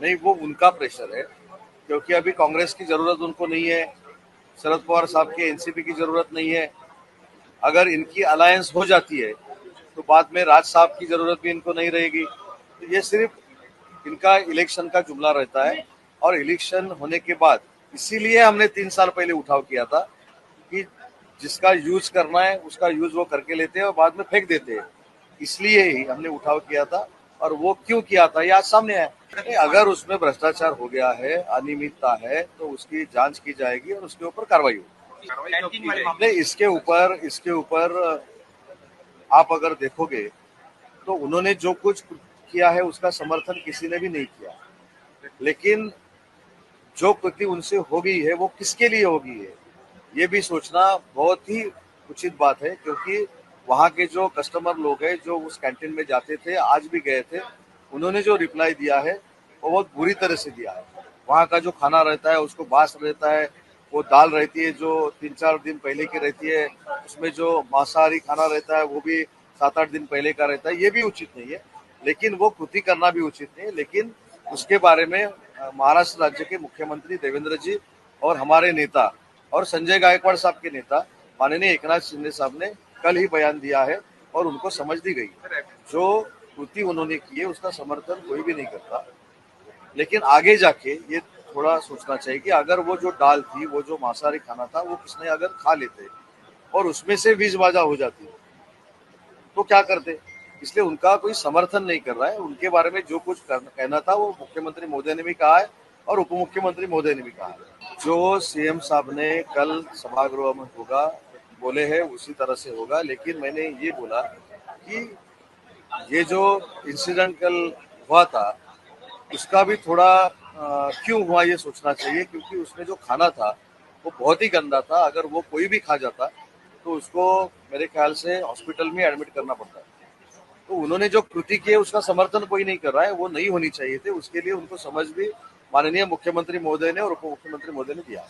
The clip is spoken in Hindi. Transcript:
नहीं, वो उनका प्रेशर है, क्योंकि अभी कांग्रेस की जरूरत उनको नहीं है, शरद पवार साहब के एनसीपी की जरूरत नहीं है। अगर इनकी अलायंस हो जाती है तो बाद में राज साहब की जरूरत भी इनको नहीं रहेगी। तो ये सिर्फ इनका इलेक्शन का जुमला रहता है, और इलेक्शन होने के बाद इसीलिए हमने 3 साल पहले उठाव किया था कि जिसका यूज करना है उसका यूज वो करके लेते हैं और बाद में फेंक देते हैं। इसलिए ही हमने उठाव किया था, और वो क्यों किया था ये आज सामने आया। अगर उसमें भ्रष्टाचार हो गया है, अनियमितता है, तो उसकी जांच की जाएगी और उसके ऊपर कार्रवाई होगी। नहीं, इसके ऊपर आप अगर देखोगे तो उन्होंने जो कुछ किया है उसका समर्थन किसी ने भी नहीं किया, लेकिन जो कृति उनसे हो गई है वो किसके लिए हो गई है ये भी सोचना बहुत ही उचित बात है। क्योंकि वहाँ के जो कस्टमर लोग हैं जो उस कैंटीन में जाते थे, आज भी गए थे, उन्होंने जो रिप्लाई दिया है वो बहुत बुरी तरह से दिया है। वहाँ का जो खाना रहता है उसको बास रहता है, वो दाल रहती है जो 3-4 दिन पहले की रहती है, उसमें जो मांसाहारी खाना रहता है वो भी 7-8 दिन पहले का रहता है। ये भी उचित नहीं है, लेकिन वो कृति करना भी उचित नहीं है। लेकिन उसके बारे में महाराष्ट्र राज्य के मुख्यमंत्री देवेंद्र जी और हमारे नेता और संजय गायकवाड़ साहब के नेता माननीय एकनाथ शिंदे साहब ने कल ही बयान दिया है और उनको समझ दी गई। जो कृति उन्होंने की है उसका समर्थन कोई भी नहीं करता, लेकिन आगे जाके ये थोड़ा सोचना चाहिए कि अगर वो जो दाल थी, वो जो मांसाहारी खाना था, वो किसने अगर खा लेते और उसमें से बीजबाजा हो जाती तो क्या करते। इसलिए उनका कोई समर्थन नहीं कर रहा है। उनके बारे में जो कुछ कहना था वो मुख्यमंत्री महोदय ने भी कहा है और उप मुख्यमंत्री महोदय ने भी कहा है। जो सीएम साहब ने कल सभागृह में होगा बोले हैं उसी तरह से होगा। लेकिन मैंने ये बोला कि ये जो इंसिडेंट कल हुआ था उसका भी थोड़ा क्यों हुआ ये सोचना चाहिए, क्योंकि उसमें जो खाना था वो बहुत ही गंदा था। अगर वो कोई भी खा जाता तो उसको मेरे ख्याल से हॉस्पिटल में एडमिट करना पड़ता है। तो उन्होंने जो कृति की है उसका समर्थन कोई नहीं कर रहा है, वो नहीं होनी चाहिए थे। उसके लिए उनको समझ भी माननीय मुख्यमंत्री महोदय ने और उप मुख्यमंत्री महोदय ने दिया।